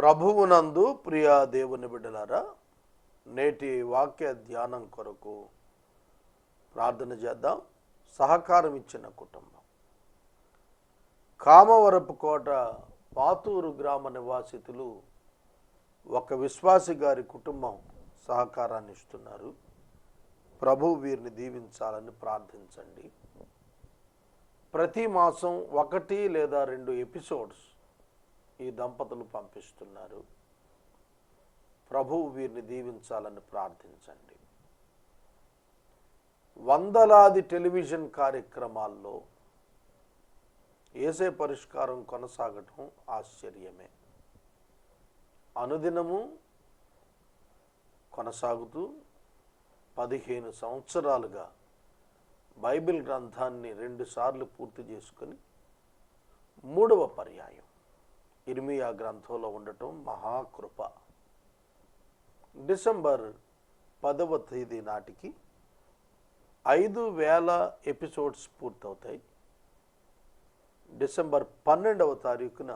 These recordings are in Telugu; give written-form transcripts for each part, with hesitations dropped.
ప్రభువునందు ప్రియ దేవుని బిడ్డలారా, నేటి వాక్య ధ్యానం కొరకు ప్రార్థన చేద్దాం. సహకారం ఇచ్చిన కుటుంబం కామవరపుకోట పాతూరు గ్రామ నివాసితులు ఒక విశ్వాసి గారి కుటుంబం సహకారాన్ని ఇస్తున్నారు. ప్రభువు వీరిని దీవించాలని ప్రార్థించండి. ప్రతి మాసం 1 లేదా 2 ఎపిసోడ్స్ ఈ దంపతులు పంపిస్తున్నారు. ప్రభువు వీరిని దీవించాలని ప్రార్థించండి. వందలాది టెలివిజన్ కార్యక్రమాల్లో యేసే పరిష్కారం కొనసాగటం ఆశ్చర్యమే. అనుదినము కొనసాగుతూ 15 సంవత్సరాలుగా బైబిల్ గ్రంథాన్ని 2 సార్లు పూర్తి చేసుకొని 3వ పర్యాయం ఇర్మియా గ్రంథంలో ఉండటం మహాకృప. డిసెంబర్ 10వ తేదీ నాటికి 5000 ఎపిసోడ్స్ పూర్తవుతాయి. డిసెంబర్ 12వ తారీఖున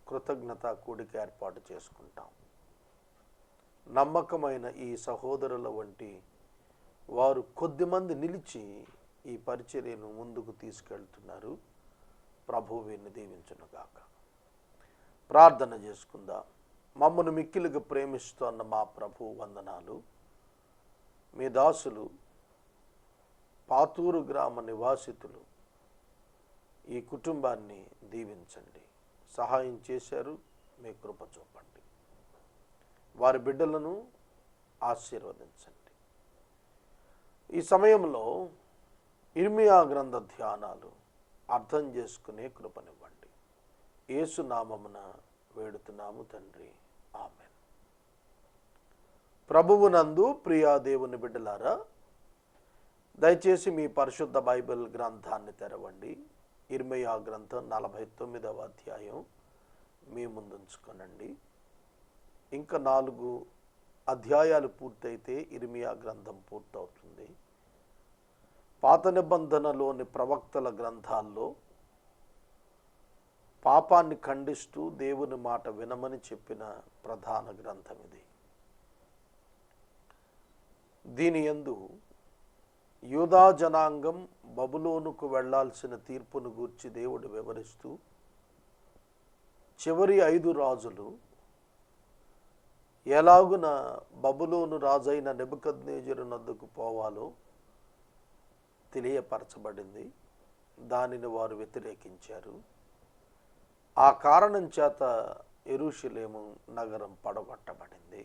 కృతజ్ఞతా కూడిక ఏర్పాటు చేసుకుంటాం. నమ్మకమైన ఈ సహోదరుల వంటి వారు కొద్దిమంది నిలిచి ఈ పరిచర్యను ముందుకు తీసుకెళ్తున్నారు. ప్రభువు వీరిని దీవించునుగాక. ప్రార్థన చేసుకుందాం. మమ్మను మిక్కిలిగా ప్రేమిస్తున్న మా ప్రభు వందనాలు. మీ దాసులు పాతూరు గ్రామ నివాసితులు ఈ కుటుంబాన్ని దీవించండి. సహాయం చేశారు, మీ కృప చూపండి. వారి బిడ్డలను ఆశీర్వదించండి. ఈ సమయంలో ఇర్మియా గ్రంథ ధ్యానాలు అర్థం చేసుకునే కృపనివ్వండి. యేసు నామమున వేడుతున్నాము తండ్రి, ఆమెన్. ప్రభువునందు ప్రియా దేవుని బిడ్డలారా, దయచేసి మీ పరిశుద్ధ బైబిల్ గ్రంథాన్ని తెరవండి. ఇర్మియా గ్రంథం 49వ అధ్యాయం మీ ముందుంచుకోనండి. ఇంకా 4 అధ్యాయాలు పూర్తయితే ఇర్మియా గ్రంథం పూర్తవుతుంది. పాత నిబంధనలోని ప్రవక్తల గ్రంథాల్లో పాపాన్ని ఖండిస్తూ దేవుని మాట వినమని చెప్పిన ప్రధాన గ్రంథం ఇది. దీని యందు యూదా జనాంగం బబులోనుకు వెళ్లాల్సిన తీర్పును గూర్చి దేవుడు వివరిస్తూ, చివరి 5 రాజులు ఎలాగున బబులోను రాజైన నెబుకద్నెజరునొద్దకు పోవాలో తెలియపరచబడింది. దానిని వారు వ్యతిరేకించారు. ఆ కారణం చేత యెరూషలేము నగరం పడగొట్టబడింది.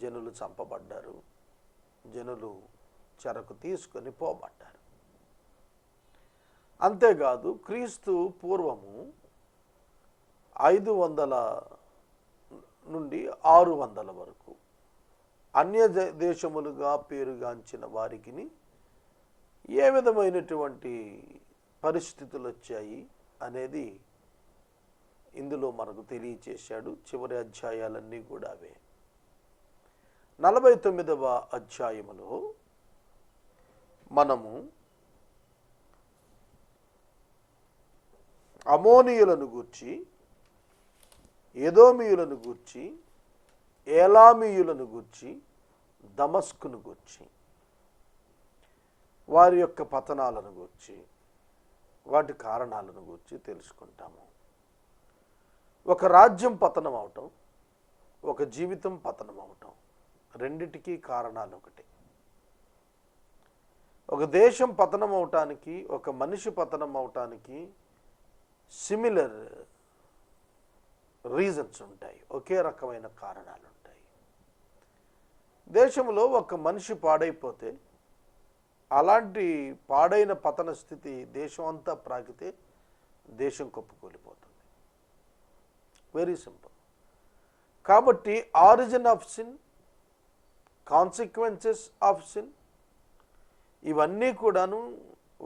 జనులు చంపబడ్డారు. జనులు చెరకు తీసుకొని పోబడ్డారు. అంతేకాదు, క్రీస్తు పూర్వము 500 నుండి 600 వరకు అన్య దేశములుగా పేరుగాంచిన వారికి ఏ విధమైనటువంటి పరిస్థితులు వచ్చాయి అనేది ఇందులో మనకు తెలియచేశాడు. చివరి అధ్యాయాలన్నీ కూడా అవే. 49వ అధ్యాయములో మనము అమోనీయులను గూర్చి, ఎదోమీయులను గూర్చి, ఏలామీయులను గూర్చి, దమస్కును గూర్చి, వారి యొక్క పతనాలను గూర్చి, వాటి కారణాలను గూర్చి తెలుసుకుంటాము. ఒక రాజ్యం పతనం అవటం, ఒక జీవితం పతనం అవటం, రెండిటికీ కారణాలు ఒకటే. ఒక దేశం పతనం అవటానికి, ఒక మనిషి పతనం అవటానికి సిమిలర్ రీజన్స్ ఉంటాయి. ఒకే రకమైన కారణాలు ఉంటాయి. దేశంలో ఒక మనిషి పాడైపోతే, అలాంటి పాడైన పతన స్థితి దేశం అంతా ప్రాకితే దేశం కుప్పకూలిపోతుంది. Very simple. కాబట్టి origin of sin, consequences of sin, ఇవన్నీ కూడాను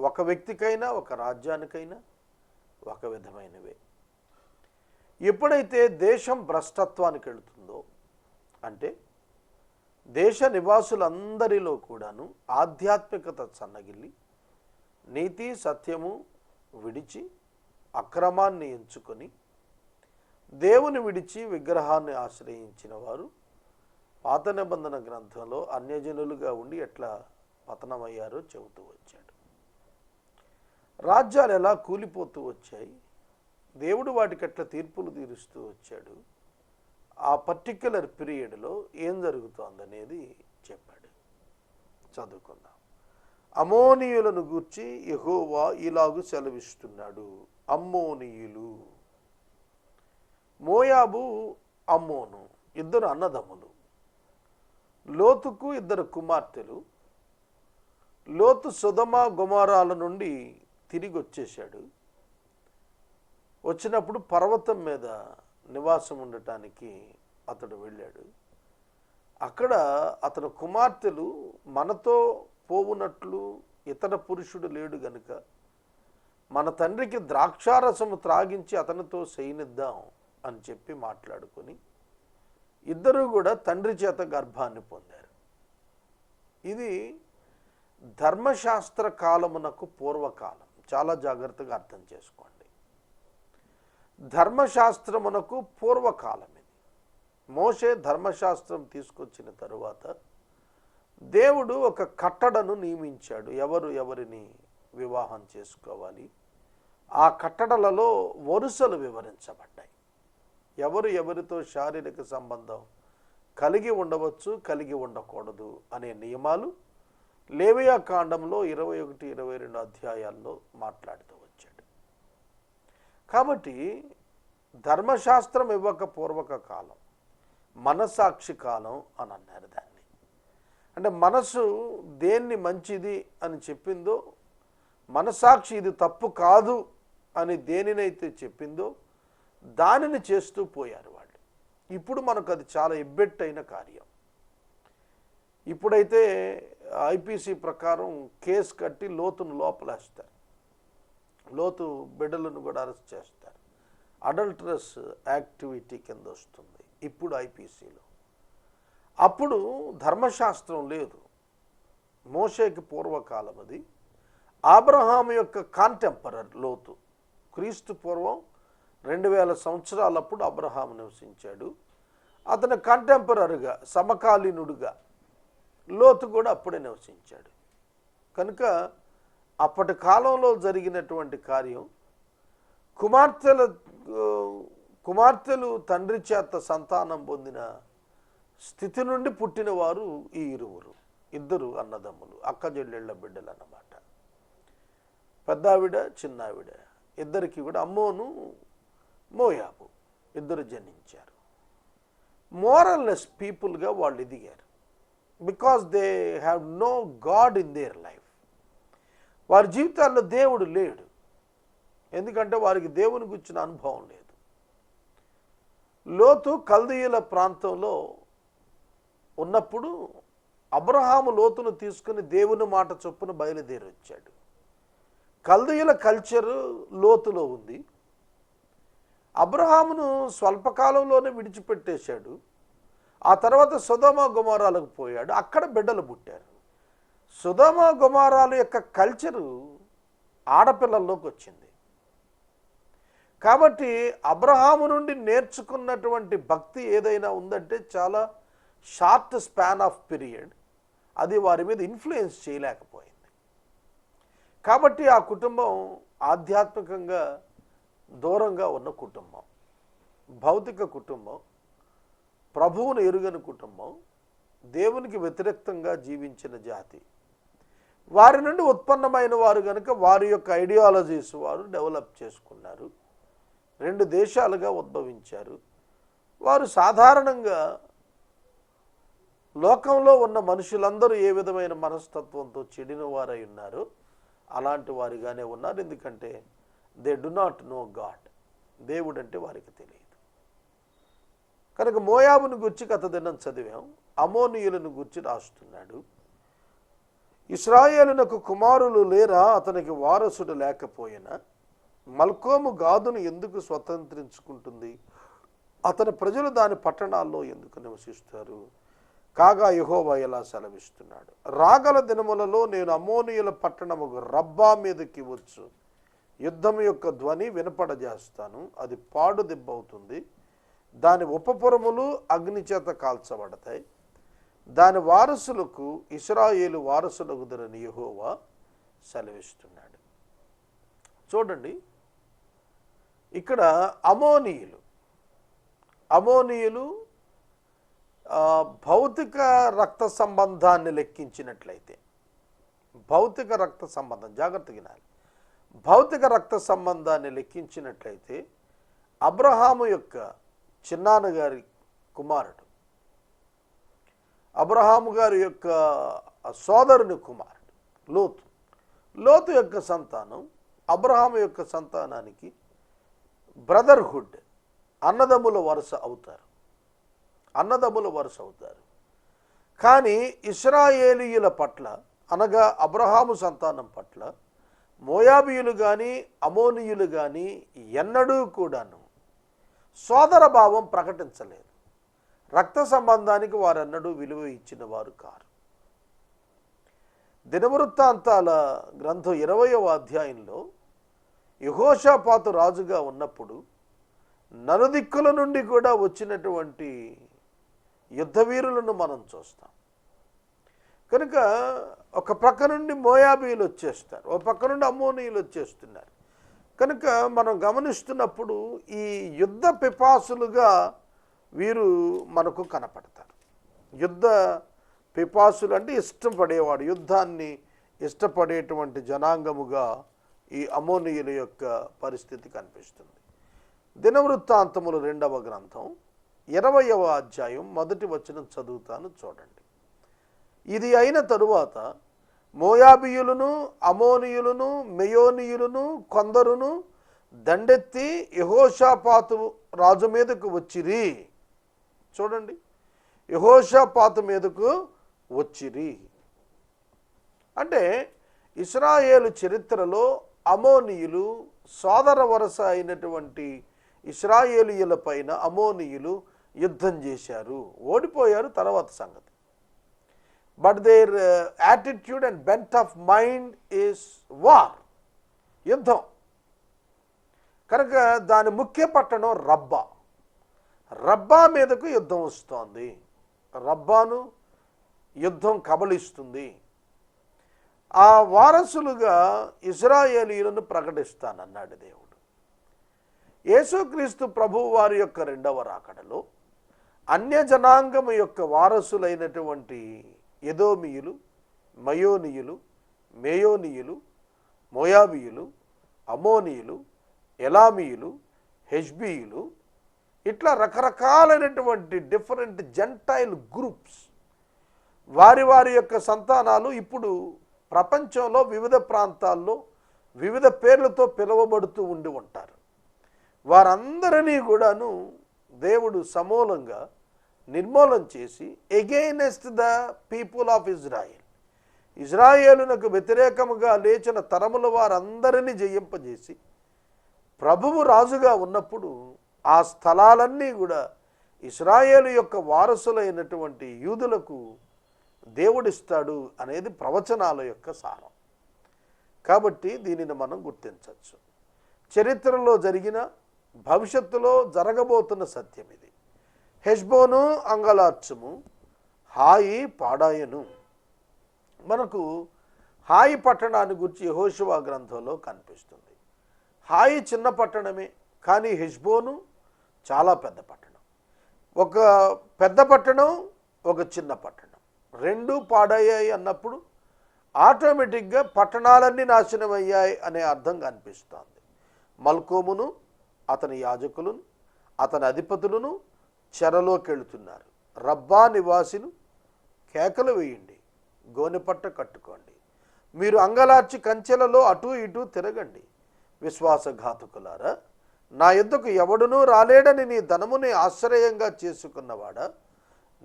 ఒక వ్యక్తికైనా ఒక రాజ్యానికైనా ఒక విధమైనవే. ఎప్పుడైతే దేశం భ్రష్టత్వానికి వెళుతుందో, అంటే దేశ నివాసులందరిలో కూడాను ఆధ్యాత్మికత సన్నగిల్లి, నీతి సత్యము విడిచి అక్రమాన్ని ఎంచుకొని దేవుని విడిచి విగ్రహాన్ని ఆశ్రయించిన వారు పాత నిబంధన గ్రంథంలో అన్యజనులుగా ఉండి ఎట్లా పతనమయ్యారో చెబుతూ వచ్చాడు. రాజ్యాలు ఎలా కూలిపోతూ వచ్చాయి, దేవుడు వాటికి ఎట్లా తీర్పులు తీరుస్తూ వచ్చాడు, ఆ పర్టిక్యులర్ పీరియడ్లో ఏం జరుగుతోందనేది చెప్పాడు. చదువుకుందాం. అమోనీయులను గూర్చి యెహోవా ఇలాగు సెలవిస్తున్నాడు. అమ్మోనీయులు, మోయాబు, అమ్మోను ఇద్దరు అన్నదమ్ములు. లోతుకు ఇద్దరు కుమార్తెలు. లోతు సొదొమ గొమొరాల నుండి తిరిగి వచ్చేశాడు. వచ్చినప్పుడు పర్వతం మీద నివాసం ఉండటానికి అతడు వెళ్ళాడు. అక్కడ అతని కుమార్తెలు మనతో పోవునట్లు ఇతర పురుషుడు లేడు గనుక మన తండ్రికి ద్రాక్షారసము త్రాగించి అతనితో శయనిద్దాం అని చెప్పి మాట్లాడుకొని ఇద్దరూ కూడా తండ్రి చేత గర్భాన్ని పొందారు. ఇది ధర్మశాస్త్ర కాలమునకు పూర్వకాలం. చాలా జాగ్రత్తగా అర్థం చేసుకోండి. ధర్మశాస్త్రమునకు పూర్వకాలం ఇది. మోషే ధర్మశాస్త్రం తీసుకొచ్చిన తరువాత దేవుడు ఒక కట్టడను నియమించాడు. ఎవరు ఎవరిని వివాహం చేసుకోవాలి. ఆ కట్టడలలో వరుసలు వివరించబడ్డాయి. ఎవరు ఎవరితో శారీరక సంబంధం కలిగి ఉండవచ్చు, కలిగి ఉండకూడదు అనే నియమాలు లేవియా కాండంలో 21, 22 అధ్యాయాల్లో మాట్లాడుతూ వచ్చాడు. కాబట్టి ధర్మశాస్త్రం ఇవ్వక పూర్వక కాలం మనసాక్షి కాలం అని అన్నారు దాన్ని. అంటే మనసు దేన్ని మంచిది అని చెప్పిందో, మనసాక్షి ఇది తప్పు కాదు అని దేనినైతే చెప్పిందో దానిని చేస్తూ పోయారు వాళ్ళు. ఇప్పుడు మనకు అది చాలా ఇబ్బెట్టైన కార్యం. ఇప్పుడైతే ఐపీసీ ప్రకారం కేసు కట్టి లోతును లోపలేస్తారు. లోతు బిడ్డలను కూడా అరెస్ట్ చేస్తారు. అడల్టరస్ యాక్టివిటీ కింద వస్తుంది ఇప్పుడు ఐపీసీలో. అప్పుడు ధర్మశాస్త్రం లేదు. మోషేకి పూర్వకాలం అది. అబ్రహాము యొక్క కాంటెంపరర్ లోతు. క్రీస్తు పూర్వం 2000 సంవత్సరాలప్పుడు అబ్రహాము నివసించాడు. అతని కాంటెంపరరీగా సమకాలీనుడుగా లోతు కూడా అప్పుడే నివసించాడు. కనుక అప్పటి కాలంలో జరిగినటువంటి కార్యం కుమార్తెలు తండ్రి చేత సంతానం పొందిన స్థితి నుండి పుట్టిన వారు ఈ ఇద్దరు అన్నదమ్ములు, అక్క చెల్లెళ్ళ బిడ్డలు అన్నమాట. పెద్దావిడ చిన్నావిడ ఇద్దరికి కూడా అమ్మోను మోయాబు ఇద్దరు జనించారు. మోరల్లెస్ పీపుల్గా వాళ్ళు ఎదిగారు. Because they have no God in their life. వారి జీవితాల్లో దేవుడు లేడు. ఎందుకంటే వారికి దేవుని గురించిన అనుభవం లేదు. లోతు కల్దీయుల ప్రాంతంలో ఉన్నప్పుడు అబ్రహాము లోతును తీసుకుని దేవుని మాట చొప్పున బయలుదేరి వచ్చాడు. కల్దీయుల కల్చరు లోతులో ఉంది. అబ్రహామును స్వల్పకాలంలోనే విడిచిపెట్టేశాడు. ఆ తర్వాత సొదొమ గొమొరాలకు పోయాడు. అక్కడ బిడ్డలు పుట్టారు. సొదొమ గొమొరాల యొక్క కల్చరు ఆడపిల్లల్లోకి వచ్చింది. కాబట్టి అబ్రహాము నుండి నేర్చుకున్నటువంటి భక్తి ఏదైనా ఉందంటే చాలా షార్ట్ స్పాన్ ఆఫ్ పీరియడ్. అది వారి మీద ఇన్ఫ్లుయెన్స్ చేయలేకపోయింది. కాబట్టి ఆ కుటుంబం ఆధ్యాత్మికంగా దూరంగా ఉన్న కుటుంబం, భౌతిక కుటుంబం, ప్రభువును ఎరుగని కుటుంబం, దేవునికి వ్యతిరేక్తంగా జీవించిన జాతి. వారి నుండి ఉత్పన్నమైన వారు కనుక వారి యొక్క ఐడియాలజీస్ వారు డెవలప్ చేసుకున్నారు. 2 దేశాలుగా ఉద్భవించారు. వారు సాధారణంగా లోకంలో ఉన్న మనుషులందరూ ఏ విధమైన మనస్తత్వంతో చెడిన వారై ఉన్నారో అలాంటి వారిగానే ఉన్నారు. ఎందుకంటే they do not know God. దేవుడు అంటే వారికి తెలియదు. కనుక మోయాబును గురించి గత దినం చదివాం. అమోనీయులను గురించి రాస్తున్నాడు. ఇశ్రాయేలునకు కుమారులు లేరా, అతనికి వారసుడు లేకపోయినా మల్కోము గాదును ఎందుకు స్వతంత్రించుకుంటుంది, అతని ప్రజలు దాని పట్టణాల్లో ఎందుకు నివసిస్తారు? కాగా యెహోవా ఎలా సెలవిస్తున్నాడు, రాగల దినములలో నేను అమోనీయుల పట్టణము రబ్బా మీదకి వచ్చు యుద్ధం యొక్క ధ్వని వినపడజేస్తాను. అది పాడు దెబ్బవుతుంది. దాని ఉపపురములు అగ్నిచేత కాల్చబడతాయి, దాని వారసులకు ఇశ్రాయేలు వారసులగుదరని యెహోవా సెలవిస్తున్నాడు. చూడండి, ఇక్కడ అమోనీయులు భౌతిక రక్త సంబంధాన్ని లెక్కించినట్లయితే, భౌతిక రక్త సంబంధం జాగ్రత్తగా వినాలి, భౌతిక రక్త సంబంధాన్ని లెక్కించినట్లయితే అబ్రహాము యొక్క చిన్నాన్నగారి కుమారుడు, అబ్రహాము గారి యొక్క సోదరుని కుమారుడు లోతు యొక్క సంతానం అబ్రహాము యొక్క సంతానానికి బ్రదర్హుడ్, అన్నదమ్ముల వరుస అవుతారు. కానీ ఇశ్రాయేలీయుల పట్ల, అనగా అబ్రహాము సంతానం పట్ల మోయాబీయులు కానీ అమోనీయులు కానీ ఎన్నడూ కూడాను సోదర భావం ప్రకటించలేదు. రక్త సంబంధానికి వారెన్నడూ విలువ ఇచ్చిన వారు కారు. దినవృత్తాంతాల గ్రంథం 20వ అధ్యాయంలో యెహోషాపాతు రాజుగా ఉన్నప్పుడు నలుదిక్కుల నుండి కూడా వచ్చినటువంటి యుద్ధవీరులను మనం చూస్తాం. కనుక ఒక పక్క నుండి మోయాబీయులు వచ్చేస్తారు, ఒక పక్క నుండి అమ్మోనీయులు వచ్చేస్తున్నారు. కనుక మనం గమనిస్తున్నప్పుడు ఈ యుద్ధ పిపాసులుగా వీరు మనకు కనపడతారు. యుద్ధ పిపాసులు అంటే ఇష్టపడేవాడు, యుద్ధాన్ని ఇష్టపడేటువంటి జనాంగముగా ఈ అమోనీయుల యొక్క పరిస్థితి కనిపిస్తుంది. దినవృత్తాంతములు 2వ గ్రంథం 20వ అధ్యాయం 1వ వచనం చదువుతాను, చూడండి. ఇది అయిన తరువాత మోయాబీయులను అమోనీయులను మెయోనీయులను కొందరును దండెత్తి యెహోషాపాతు రాజు మీదకు వచ్చిరి. చూడండి, యెహోషాపాతు మీదకు వచ్చిరి అంటే ఇశ్రాయేలు చరిత్రలో అమోనీయులు సోదర వరస అయినటువంటి ఇశ్రాయేలీయుల పైన అమోనీయులు యుద్ధం చేశారు, ఓడిపోయారు, తర్వాత సంగతి. But their attitude and bent of mind is war, యుద్ధం. కనుక దాని ముఖ్య పట్టణం రబ్బా మీదకు యుద్ధం వస్తోంది, రబ్బాను యుద్ధం కబళిస్తుంది. ఆ వారసులుగా ఇశ్రాయేలీయులను ప్రకటిస్తానన్నాడు దేవుడు. యేసుక్రీస్తు ప్రభువు వారి యొక్క 2వ రాకడలో అన్యజనాంగము యొక్క వారసులైనటువంటి ఎదోమీయులు, మయోనీయులు, మేయోనీయులు, మోయాబీయులు, అమోనీయులు, ఎలామీయులు, హెష్బీయులు, ఇట్లా రకరకాలైనటువంటి డిఫరెంట్ జెంటైల్ గ్రూప్స్, వారి వారి యొక్క సంతానాలు ఇప్పుడు ప్రపంచంలో వివిధ ప్రాంతాల్లో వివిధ పేర్లతో పిలువబడుతూ ఉండి ఉంటారు. వారందరినీ కూడాను దేవుడు సమూలంగా నిర్మూలన చేసి ఎగెయినెస్ట్ ద పీపుల్ ఆఫ్ ఇజ్రాయేలునకు వ్యతిరేకముగా లేచిన తరముల వారందరినీ జయింపజేసి ప్రభువు రాజుగా ఉన్నప్పుడు ఆ స్థలాలన్నీ కూడా ఇశ్రాయేలు యొక్క వారసులైనటువంటి యూదులకు దేవుడిస్తాడు అనేది ప్రవచనాల యొక్క సారం. కాబట్టి దీనిని మనం గుర్తించవచ్చు. చరిత్రలో జరిగిన, భవిష్యత్తులో జరగబోతున్న సత్యం ఇది. హెష్బోను అంగలార్చుము, హాయి పాడాయను. మనకు హాయి పట్టణాన్ని గురించి యెహోషువ గ్రంథంలో కనిపిస్తుంది. హాయి చిన్న పట్టణమే, కానీ హెష్బోను చాలా పెద్ద పట్టణం. ఒక పెద్ద పట్టణం, ఒక చిన్న పట్టణం, రెండు పాడయ్యాయి అన్నప్పుడు ఆటోమేటిక్గా పట్టణాలన్నీ నాశనం అయ్యాయి అనే అర్థం కనిపిస్తోంది. మల్కోమును అతని యాజకులను అతని అధిపతులను చెరలోకి వెళుతున్నారు. రబ్బా నివాసులు కేకలు వేయండి, గోనెపట్ట కట్టుకోండి, మీరు అంగలార్చి కంచెలలో అటూ ఇటూ తిరగండి. విశ్వాసఘాతకులారా, నా యొద్దకు ఎవడునూ రాలేడని నీ ధనముని ఆశ్రయంగా చేసుకున్నవాడా,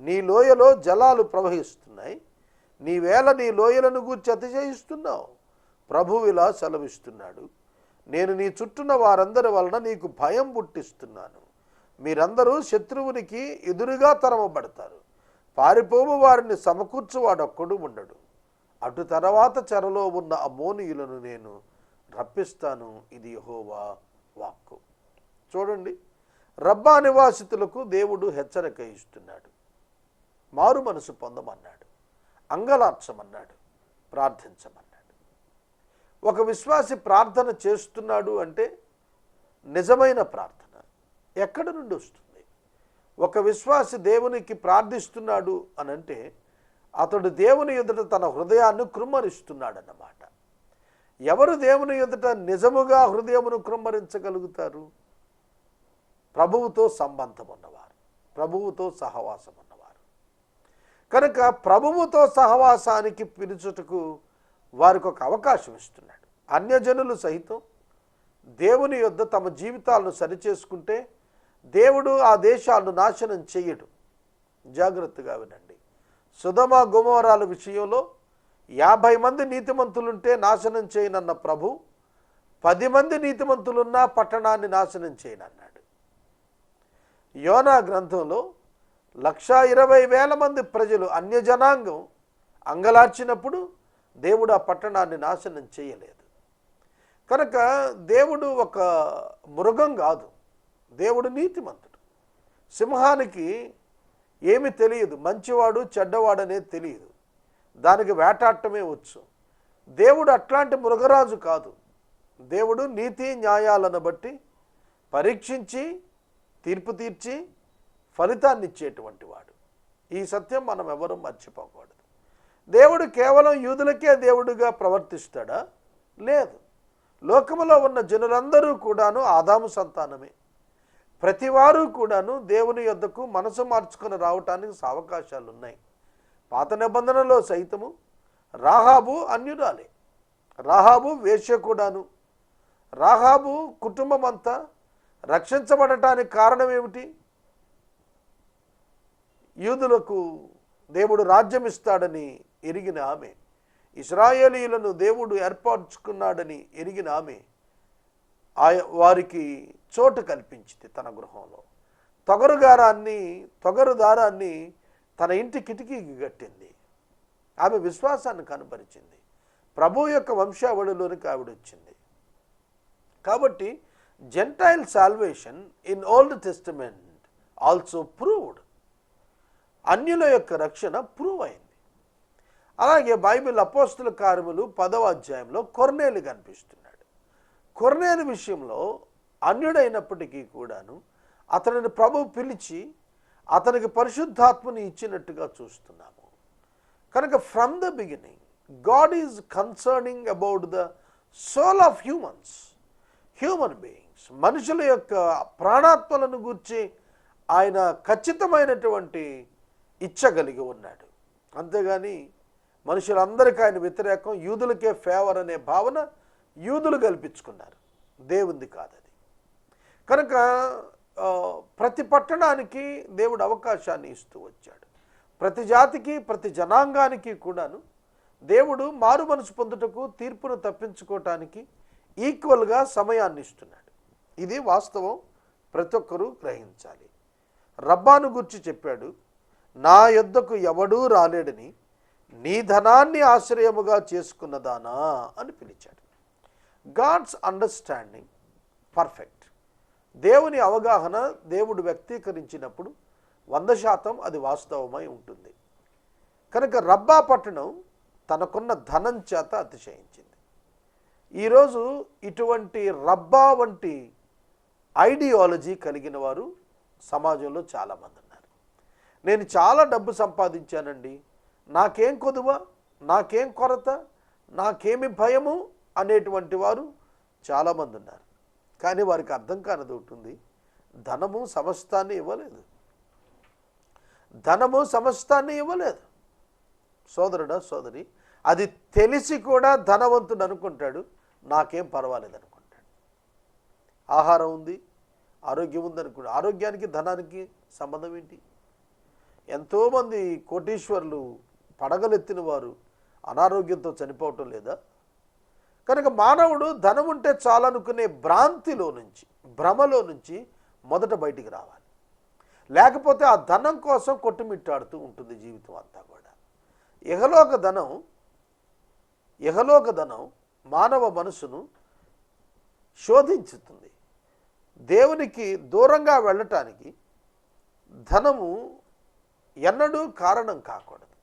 నీ లోయలో జలాలు ప్రవహిస్తున్నాయి, నీవేళ నీ లోయలను గూర్చి అతిశయిస్తున్నావు. ప్రభువు ఇలా సెలవిస్తున్నాడు, నేను నీ చుట్టూన్న వారందరి వలన నీకు భయం పుట్టిస్తున్నాను. మీరందరూ శత్రువునికి ఎదురుగా తరమబడతారు. పారిపోవు వారిని సమకూర్చువాడొక్కడు ఉండడు. అటు తర్వాత చెరలో ఉన్న అమోనీయులను నేను రప్పిస్తాను. ఇది యెహోవా వాక్కు. చూడండి, రబ్బా నివాసితులకు దేవుడు హెచ్చరిక ఇస్తున్నాడు. మారు మనసు పొందమన్నాడు, అంగలార్చమన్నాడు, ప్రార్థించమన్నాడు. ఒక విశ్వాసి ప్రార్థన చేస్తున్నాడు అంటే నిజమైన ప్రార్థన ఎక్కడి నుండి వస్తుంది? ఒక విశ్వాసి దేవునికి ప్రార్థిస్తున్నాడు అనంటే అతడు దేవుని ఎదుట తన హృదయాన్ని కృమ్మరిస్తున్నాడన్నమాట. ఎవరు దేవుని ఎదుట నిజముగా హృదయమును కృమ్మరించగలుగుతారు? ప్రభువుతో సంబంధం ఉన్నవారు, ప్రభువుతో సహవాసం ఉన్నవారు. కనుక ప్రభువుతో సహవాసానికి పిలుచుటకు వారికి ఒక అవకాశం ఇస్తున్నాడు. అన్యజనులు సహితం దేవుని యొద్ద తమ జీవితాలను సరిచేసుకుంటే దేవుడు ఆ దేశాలను నాశనం చెయ్యడు. జాగ్రత్తగా వినండి. సొదొమ గొమొర్రాల విషయంలో 50 మంది నీతిమంతులుంటే నాశనం చేయనన్న ప్రభు 10 మంది నీతిమంతులున్నా పట్టణాన్ని నాశనం చేయనన్నాడు. యోనా గ్రంథంలో 1,20,000 మంది ప్రజలు అన్యజనాంగం అంగలార్చినప్పుడు దేవుడు ఆ పట్టణాన్ని నాశనం చేయలేదు. కనుక దేవుడు ఒక మృగం కాదు, దేవుడు నీతిమంతుడు. సింహానికి ఏమి తెలియదు, మంచివాడు చెడ్డవాడనే తెలియదు, దానికి వేటాడటమే వచ్చు. దేవుడు అట్లాంటి మృగరాజు కాదు. దేవుడు నీతి న్యాయాలను బట్టి పరీక్షించి తీర్పు తీర్చి ఫలితాన్ని ఇచ్చేటువంటి వాడు. ఈ సత్యం మనం ఎవరూ మర్చిపోకూడదు. దేవుడు కేవలం యూదులకే దేవుడిగా ప్రవర్తిస్తాడా? లేదు. లోకములో ఉన్న జనులందరూ కూడాను ఆదాము సంతానమే. ప్రతివారు కూడాను దేవుని యొద్దకు మనసు మార్చుకొని రావటానికి అవకాశాలు ఉన్నాయి. పాత నిబంధనలో సైతము రాహాబు అన్యురాలే, రాహాబు వేశ్య కూడాను. రాహాబు కుటుంబం అంతా రక్షించబడటానికి కారణం ఏమిటి? యూదులకు దేవుడు రాజ్యం ఇస్తాడని ఎరిగిన ఆమె, ఇశ్రాయేలీయులను దేవుడు ఏర్పరచుకున్నాడని ఎరిగిన ఆమె వారికి చోటు కల్పించింది. తన గృహంలో తొగరు దారాన్ని తన ఇంటి కిటికీకి కట్టింది. ఆమె విశ్వాసాన్ని కనపరిచింది. ప్రభు యొక్క వంశావళిలోనికి ఆవిడ వచ్చింది. కాబట్టి gentile salvation in old testament also proved. అన్యుల యొక్క రక్షణ ప్రూవ్ అయింది. అలాగే బైబిల్ అపోస్తుల కార్యములు 10వ అధ్యాయంలో కొర్నేలు కనిపిస్తున్నాడు. కొర్నేలు విషయంలో అన్యుడైనప్పటికీ కూడాను అతనిని ప్రభు పిలిచి అతనికి పరిశుద్ధాత్మని ఇచ్చినట్టుగా చూస్తున్నాము. కనుక from the beginning God is concerning about the soul of human beings. మనుషుల యొక్క ప్రాణాత్మలను గూర్చి ఆయన ఖచ్చితమైనటువంటి ఇచ్చ కలిగి ఉన్నాడు. అంతేగాని మనుషులందరికీ ఆయన వ్యతిరేకం, యూదులకే ఫేవర్ అనే భావన యూదులు కల్పించుకున్నారు. దేవుంది కాదది. కనుక ప్రతి పట్టణానికి దేవుడు అవకాశాన్ని ఇస్తూ వచ్చాడు. ప్రతి జాతికి ప్రతి జనాంగానికి కూడాను దేవుడు మారు మనసు పొందుటకు, తీర్పును తప్పించుకోవటానికి ఈక్వల్గా సమయాన్ని ఇస్తున్నాడు. ఇది వాస్తవం, ప్రతి ఒక్కరూ గ్రహించాలి. రబ్బాను గురించి చెప్పాడు, నా యొద్దకు ఎవడూ రాలేడని నీ ధనాన్ని ఆశ్రయముగా చేసుకున్నదానా అని పిలిచాడు. God's understanding perfect. దేవుని అవగాహన దేవుడు వ్యక్తీకరించినప్పుడు 100% అది వాస్తవమై ఉంటుంది. కనుక రబ్బా పట్టణం తనకున్న ధనం చేత అతిశయించింది. ఈరోజు ఇటువంటి రబ్బా వంటి ఐడియాలజీ కలిగిన వారు సమాజంలో చాలామంది ఉన్నారు. నేను చాలా డబ్బు సంపాదించానండి, నాకేం కొదువ, నాకేం కొరత, నాకేమి భయము అనేటువంటి వారు చాలామంది ఉన్నారు. కానీ వారికి అర్థం కానిది ఉంటుంది, ధనము సమస్తాన్ని ఇవ్వలేదు. ధనము సమస్తాన్ని ఇవ్వలేదు. సోదరుడా సోదరి, అది తెలిసి కూడా ధనవంతుడు అనుకుంటాడు నాకేం పర్వాలేదు అనుకుంటాడు. ఆహారం ఉంది, ఆరోగ్యం ఉంది అనుకుంటాడు. ఆరోగ్యానికి ధనానికి సంబంధం ఏంటి? ఎంతోమంది కోటీశ్వరులు, పడగలెత్తిన వారు అనారోగ్యంతో చనిపోవటం లేదా? కనుక మానవుడు ధనం ఉంటే చాలనుకునే భ్రాంతిలో నుంచి, భ్రమలో నుంచి మొదట బయటికి రావాలి. లేకపోతే ఆ ధనం కోసం కొట్టుమిట్టాడుతూ ఉంటుంది జీవితం అంతా కూడా. ఇహలోక ధనం మానవ మనసును శోధించుతుంది. దేవునికి దూరంగా వెళ్ళటానికి ధనము ఎన్నడూ కారణం కాకూడదు.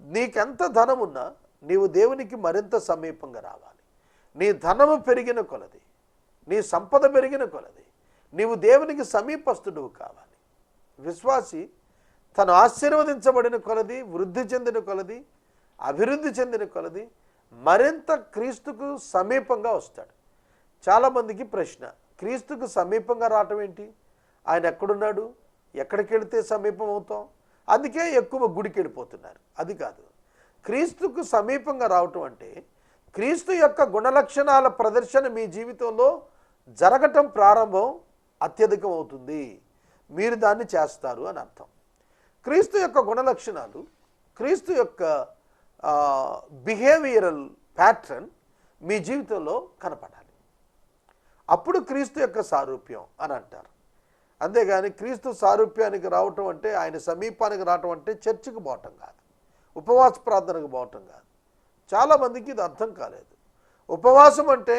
నీకెంత ధనమున్నా నీవు దేవునికి మరింత సమీపంగా రావాలి. నీ ధనము పెరిగిన కొలది, నీ సంపద పెరిగిన కొలది నీవు దేవునికి సమీపస్తుడు కావాలి. విశ్వాసి తను ఆశీర్వదించబడిన కొలది, వృద్ధి చెందిన కొలది, అభివృద్ధి చెందిన కొలది మరింత క్రీస్తుకు సమీపంగా వస్తాడు. చాలామందికి ప్రశ్న, క్రీస్తుకు సమీపంగా రావటం ఏంటి? ఆయన ఎక్కడున్నాడు? ఎక్కడికి వెళితే సమీపం అవుతాం? అందుకే ఎక్కువ గుడికి వెళ్ళిపోతున్నారు. అది కాదు. క్రీస్తుకు సమీపంగా రావటం అంటే క్రీస్తు యొక్క గుణలక్షణాల ప్రదర్శన మీ జీవితంలో జరగటం ప్రారంభం అత్యధికం అవుతుంది. మీరు దాన్ని చేస్తారు అని అర్థం. క్రీస్తు యొక్క గుణలక్షణాలు, క్రీస్తు యొక్క బిహేవియరల్ ప్యాటర్న్ మీ జీవితంలో కనపడాలి. అప్పుడు క్రీస్తు యొక్క సారూప్యం అని అంటారు. అంతేగాని క్రీస్తు సారూప్యానికి రావటం అంటే, ఆయన సమీపానికి రావటం అంటే చర్చికి పోవటం కాదు, ఉపవాస ప్రార్థనకు పోవటం కాదు. చాలామందికి ఇది అర్థం కాలేదు. ఉపవాసం అంటే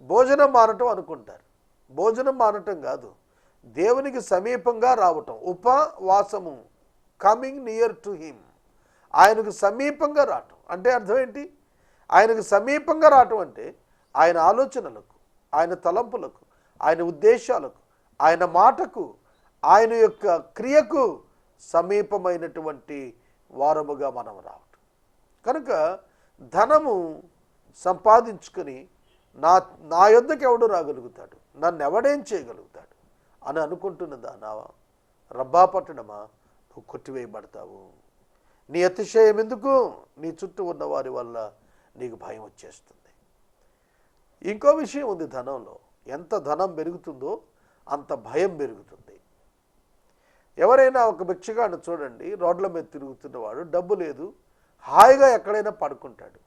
భోజనం మానటం అనుకుంటారు. భోజనం మానటం కాదు, దేవునికి సమీపంగా రావటం. ఉపవాసము, కమింగ్ నియర్ టు హిమ్, ఆయనకు సమీపంగా రావటం అంటే అర్థం ఏంటి? ఆయనకు సమీపంగా రావటం అంటే ఆయన ఆలోచనలకు, ఆయన తలంపులకు, ఆయన ఉద్దేశాలకు, ఆయన మాటకు, ఆయన యొక్క క్రియకు సమీపమైనటువంటి వారముగా మనం రావటం. కనుక ధనము సంపాదించుకొని నా యొద్దకు ఎవడు రాగలుగుతాడు, నన్ను ఎవడేం చేయగలుగుతాడు అని అనుకుంటున్నదా నా రబ్బా పట్టణమా, నువ్వు కొట్టివేయబడతావు. నీ అతిశయం ఎందుకు? నీ చుట్టూ ఉన్న వారి వల్ల నీకు భయం వచ్చేస్తుంది. ఇంకో విషయం ఉంది ధనంలో. ఎంత ధనం పెరుగుతుందో అంత భయం పెరుగుతుంది. ఎవరైనా ఒక భిక్షగాడిని చూడండి, రోడ్ల మీద తిరుగుతున్నవాడు, డబ్బు లేదు, హాయిగా ఎక్కడైనా పడుకుంటాడు.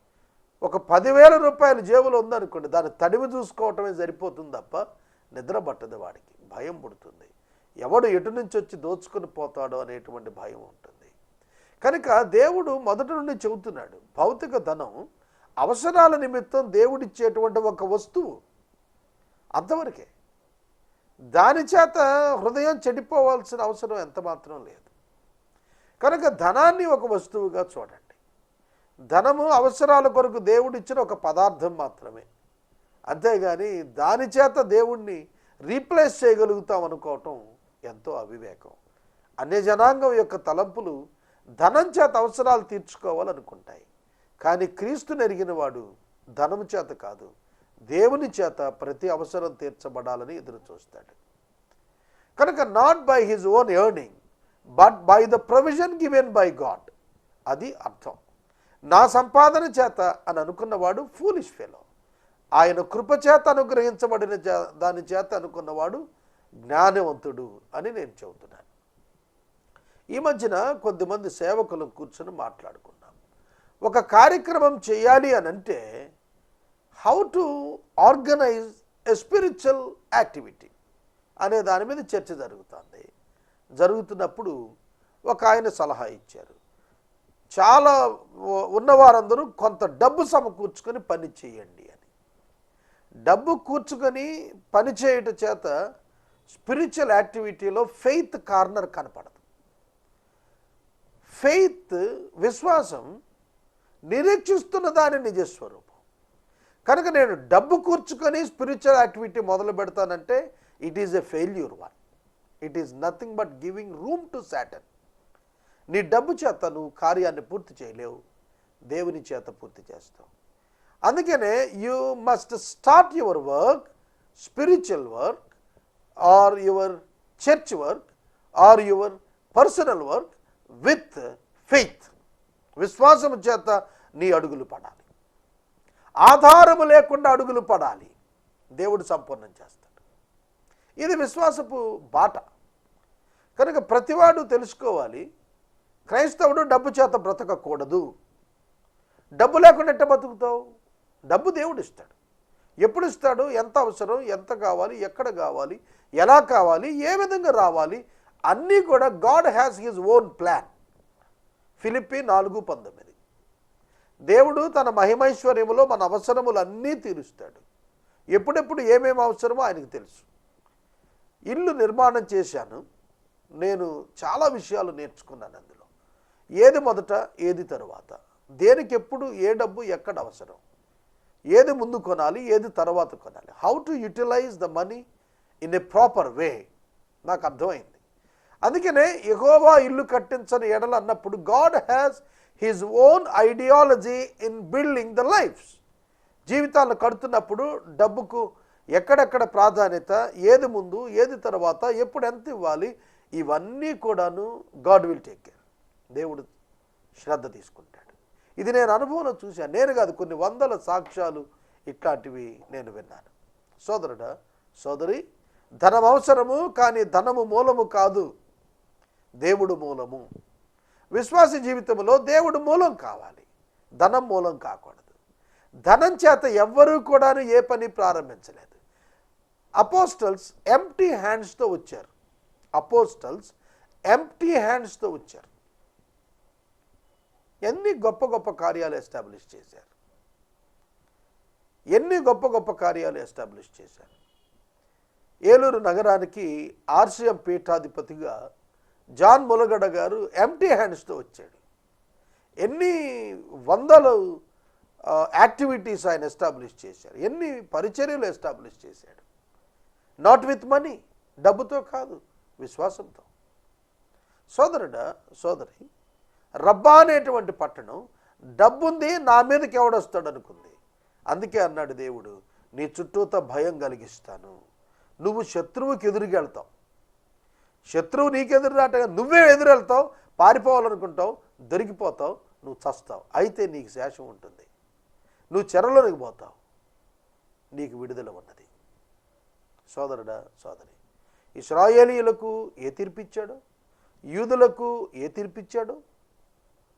ఒక 10,000 రూపాయలు జేబులో ఉందనుకోండి, దాన్ని తడిమి చూసుకోవటమే సరిపోతుంది తప్ప నిద్ర పట్టదు. వాడికి భయం పుడుతుంది. ఎవడు ఎటు నుంచి వచ్చి దోచుకొని పోతాడో అనేటువంటి భయం ఉంటుంది. కనుక దేవుడు మొదటి నుండి చెబుతున్నాడు, భౌతిక ధనం అవసరాల నిమిత్తం దేవుడిచ్చేటువంటి ఒక వస్తువు, అంతవరకే. దాని చేత హృదయం చెడిపోవాల్సిన అవసరం ఎంత మాత్రం లేదు. కనుక ధనాన్ని ఒక వస్తువుగా చూడండి. ధనము అవసరాల కొరకు దేవుడిచ్చిన ఒక పదార్థం మాత్రమే. అంతేగాని దాని చేత దేవుణ్ణి రీప్లేస్ చేయగలుగుతాం అనుకోవటం ఎంతో అవివేకం. అన్య జనాంగం యొక్క తలంపులు ధనం చేత అవసరాలు తీర్చుకోవాలనుకుంటాయి. కానీ క్రీస్తుని ఎరిగిన వాడు ధనము చేత కాదు, దేవుని చేత ప్రతి అవసరం తీర్చబడాలని ఎదురు చూస్తాడు. కనుక not by his own earning but by the provision given by God, అది అర్థం. నా సంపాదన చేత అని అనుకున్నవాడు ఫూలిష్ ఫెలో. ఆయన కృపచేత అనుగ్రహించబడిన దాని చేత అనుకున్నవాడు జ్ఞానవంతుడు అని నేను చెబుతున్నాను. ఈ మధ్యన కొద్దిమంది సేవకులు కూర్చొని మాట్లాడుకున్నాం. ఒక కార్యక్రమం చేయాలి అని అంటే how to organise a spiritual activity అనే దాని మీద చర్చ జరుగుతున్నప్పుడు ఒక ఆయన సలహా ఇచ్చారు. చాలా ఉన్నవారందరూ కొంత డబ్బు సమకూర్చుకొని పని చేయండి అని. డబ్బు కూర్చుకొని పని చేయటం చేత స్పిరిచువల్ యాక్టివిటీలో ఫెయిత్ కార్నర్ కనపడదు. ఫెయిత్, విశ్వాసం నిరీక్షిస్తున్న దాని నిజస్వరూపం. కనుక నేను డబ్బు కూర్చుకొని స్పిరిచువల్ యాక్టివిటీ మొదలు పెడతానంటే it is a failure one. It is nothing but giving room to Satan. నీ డబ్బు చేత నువ్వు కార్యాన్ని పూర్తి చేయలేవు, దేవుని చేత పూర్తి చేస్తావు. అందుకనే you must start your work, spiritual work or your church work or your personal work with faith. విశ్వాసము చేత నీ అడుగులు పడాలి. ఆధారము లేకుండా అడుగులు పడాలి, దేవుడు సంపూర్ణం చేస్తాడు. ఇది విశ్వాసపు బాట. కనుక ప్రతివాడు తెలుసుకోవాలి, క్రైస్తవుడు డబ్బు చేత బ్రతకకూడదు. డబ్బు లేకుండా ఎట్ట బతుకుతావు? డబ్బు దేవుడు ఇస్తాడు. ఎప్పుడు ఇస్తాడు? ఎంత అవసరం, ఎంత కావాలి, ఎక్కడ కావాలి, ఎలా కావాలి, ఏ విధంగా రావాలి, అన్నీ కూడా God has his own plan. Philippi 4:19. దేవుడు తన మహిమైశ్వర్యములో మన అవసరములు అన్నీ తీరుస్తాడు. ఎప్పుడెప్పుడు ఏమేమి అవసరమో ఆయనకు తెలుసు. ఇల్లు నిర్మాణం చేశాను, నేను చాలా విషయాలు నేర్చుకున్నాను అందులో. ఏది మొదట, ఏది తరువాత, దేనికి ఎప్పుడు ఏ డబ్బు ఎక్కడ అవసరం, ఏది ముందు కొనాలి, ఏది తర్వాత కొనాలి, how to utilise the money in a proper way నాకు అర్థమైంది. అందుకనే యెహోవా ఇల్లు కట్టించని ఎడల అన్నప్పుడు God has his own ideology in building the lives. జీవితాలను కడుతున్నప్పుడు డబ్బుకు ఎక్కడెక్కడ ప్రాధాన్యత, ఏది ముందు ఏది తర్వాత, ఎప్పుడు ఎంత ఇవ్వాలి, ఇవన్నీ కూడాను గాడ్ విల్ టేక్ కేర్. దేవుడు శ్రద్ధ తీసుకుంటాడు. ఇది నేను అనుభవంలో చూశాను. నేను కాదు, కొన్ని వందల సాక్ష్యాలు ఇట్లాంటివి నేను విన్నాను. సోదరుడా, సోదరి, ధనం అవసరము, కానీ ధనము మూలము కాదు, దేవుడు మూలము. విశ్వాస జీవితంలో దేవుడు మూలం కావాలి, ధనం మూలం కాకూడదు. ధనం చేత ఎవ్వరూ కూడా ఏ పని ప్రారంభించలేదు. అపోస్టల్స్ ఎంప్టీ హ్యాండ్స్తో వచ్చారు. అపోస్టల్స్ ఎంప్టీ హ్యాండ్స్తో వచ్చారు. ఎన్ని గొప్ప గొప్ప కార్యాలు ఎస్టాబ్లిష్ చేశారు, ఎన్ని గొప్ప గొప్ప కార్యాలు ఎస్టాబ్లిష్ చేశారు. ఏలూరు నగరానికి ఆర్సిఎం పీఠాధిపతిగా జాన్ ములగడ గారు ఎంప్టీ హ్యాండ్స్తో వచ్చాడు. ఎన్ని వందలు యాక్టివిటీస్ ఆయన ఎస్టాబ్లిష్ చేశారు, ఎన్ని పరిచర్యలు ఎస్టాబ్లిష్ చేశాడు. నాట్ విత్ మనీ, డబ్బుతో కాదు, విశ్వాసంతో. సోదరుడా, సోదరి, రబ్బా అనేటువంటి పట్టణం డబ్బుంది, నా మీదకి ఎవడొస్తాడు అనుకుంది. అందుకే అన్నాడు దేవుడు, నీ చుట్టూతో భయం కలిగిస్తాను, నువ్వు శత్రువుకి ఎదురుకెళ్తావు. శత్రువు నీకెదురు రాటగా నువ్వే ఎదురెళ్తావు, పారిపోవాలనుకుంటావు, దొరికిపోతావు, నువ్వు చస్తావు. అయితే నీకు శేషం ఉంటుంది, నువ్వు చెరలోనికి పోతావు, నీకు విడుదల ఉన్నది. సోదరుడా, సోదరి, ఇశ్రాయేలీయులకు ఏ తీర్పిచ్చాడో, యూదులకు ఏ తీర్పిచ్చాడో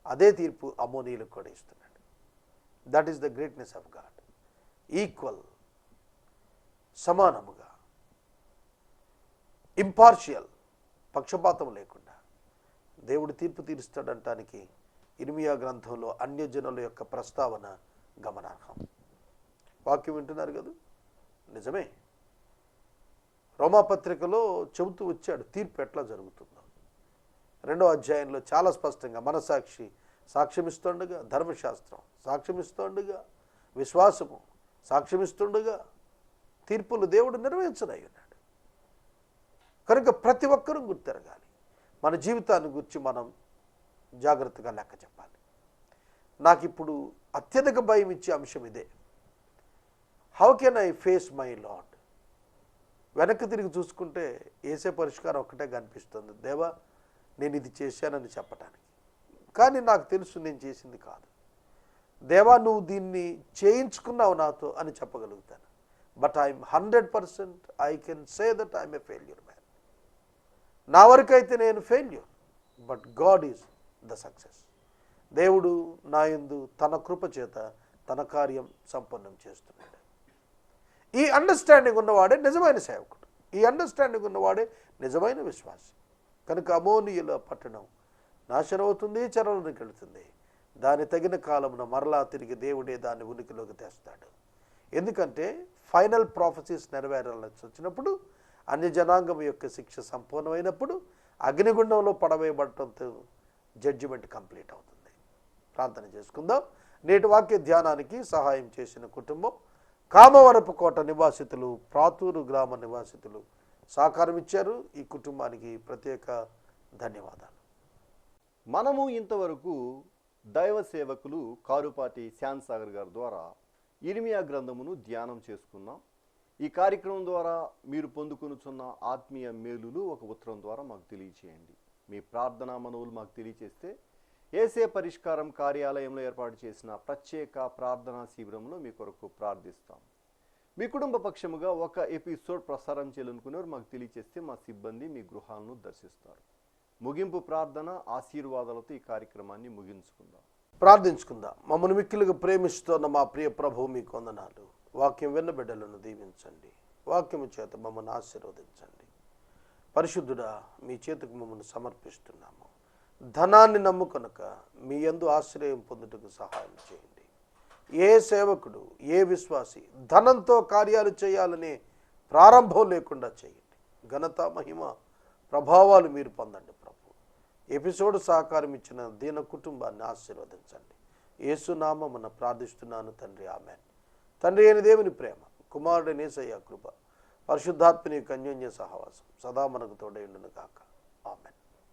అదే తీర్పు అమోనీయులకు కూడా ఇస్తున్నాడు. That is the greatness of God. Equal, సమానముగా, ఇంపార్షియల్, పక్షపాతం లేకుండా దేవుడు తీర్పు తీరుస్తాడంటానికి ఇర్మియా గ్రంథంలో అన్యజనుల యొక్క ప్రస్తావన గమనార్హం. వాక్యం వింటున్నారు కదా, నిజమే. రోమాపత్రికలో చెబుతూ వచ్చాడు తీర్పు ఎట్లా జరుగుతుందో. 2వ అధ్యాయంలో చాలా స్పష్టంగా మనసాక్షి సాక్ష్యమిస్తుండగా, ధర్మశాస్త్రం సాక్ష్యమిస్తుండగా, విశ్వాసము సాక్ష్యమిస్తుండగా తీర్పులు దేవుడు నెరవేర్చనై ఉన్నాడు. కనుక ప్రతి ఒక్కరూ గుర్తెరగాలి, మన జీవితాన్ని గురించి మనం జాగ్రత్తగా లెక్క చెప్పాలి. నాకు ఇప్పుడు అత్యధిక భయం ఇచ్చే అంశం ఇదే. How can I face my lord? వెనక్కి తిరిగి చూసుకుంటే ఏసే పరిష్కారం ఒక్కటే కనిపిస్తుంది, దేవా నేను ఇది చేశానని చెప్పటానికి. కానీ నాకు తెలుసు నేను చేసింది కాదు. దేవా నువ్వు దీన్ని చేయించుకున్నావు నాతో అని చెప్పగలుగుతాను. But I'm 100% I can say that I'm a failure man. నా వరకైతే నేను failure, but God is the success. దేవుడు నా యందు తన కృప చేత తన కార్యం సంపన్నం చేస్తున్నాడు. ఈ అండర్స్టాండింగ్ ఉన్నవాడే నిజమైన సేవకుడు, ఈ అండర్స్టాండింగ్ ఉన్నవాడే నిజమైన విశ్వాసి. కనుక అమోనీయుల పట్టణం నాశనం అవుతుంది, చెరలోనికి వెళుతుంది. దాని తగిన కాలమున మరలా తిరిగి దేవుడే దాన్ని ఉనికిలోకి తెస్తాడు. ఎందుకంటే ఫైనల్ ప్రాఫెసీస్ నెరవేరాల్సి వచ్చినప్పుడు, అన్య జనాంగం యొక్క శిక్ష సంపూర్ణమైనప్పుడు అగ్నిగుండంలో పడవేయబడటంతో జడ్జిమెంట్ కంప్లీట్ అవుతుంది. ప్రార్థన చేసుకుందాం. నేటి వాక్య ధ్యానానికి సహాయం చేసిన కుటుంబం కామవరపు కోట నివాసితులు, ప్రాతూరు గ్రామ నివాసితులు సహకారం ఇచ్చారు. ఈ కుటుంబానికి ప్రత్యేక ధన్యవాదాలు. మనము ఇంతవరకు దైవ సేవకులు కారుపాటి శ్యామ్ సాగర్ గారి ద్వారా ఇర్మియా గ్రంథమును ధ్యానం చేసుకున్నాం. ఈ కార్యక్రమం ద్వారా మీరు పొందుకొనుచున్న ఆత్మీయ మేలులు ఒక ఉత్తరం ద్వారా మాకు తెలియచేయండి. మీ ప్రార్థనా మనవులు మాకు తెలియచేస్తే ఏసే పరిష్కారం కార్యాలయంలో ఏర్పాటు చేసిన ప్రత్యేక ప్రార్థనా శిబిరంలో మీ కొరకు ప్రార్థిస్తాం. మీ కుటుంబ పక్షముగా ఒక ఎపిసోడ్ ప్రసారం చేయాలనుకునేవారు మాకు తెలియచేస్తే మా సిబ్బంది మీ గృహాలను దర్శిస్తారు. ముగింపు ప్రార్థన ఆశీర్వాదాలతో ఈ కార్యక్రమాన్ని ముగించుకుందాం. ప్రార్థించుకుందాం. మమ్మల్ని మిక్కిలుగా ప్రేమిస్తున్న మా ప్రియ ప్రభువు మీకు వందనాలు. వాక్యం విన్న బిడ్డలను దీవించండి, వాక్యము చేత మమ్మల్ని ఆశీర్వదించండి. పరిశుద్ధుడా, మీ చేతికి మమ్మల్ని సమర్పిస్తున్నాము. ధనాన్ని నమ్ముకొనక మీ యందు ఆశ్రయం పొందుటకు సహాయం చేయండి. ఏ సేవకుడు, ఏ విశ్వాసి ధనంతో కార్యాలు చేయాలనే ప్రారంభం లేకుండా చేయండి. ఘనత మహిమ ప్రభావాలు మీరు పొందండి ప్రభు. ఎపిసోడ్ సహకారం ఇచ్చిన దీన కుటుంబాన్ని ఆశీర్వదించండి. యేసునామమున ప్రార్థిస్తున్నాను తండ్రి, ఆమేన్. తండ్రి అయిన దేవుని ప్రేమ, కుమారుడు యేసయ్య కృప, పరిశుద్ధాత్మని కన్యోన్య సహవాసం సదా మనకు తోడై ఉండును గాక. ఆమేన్.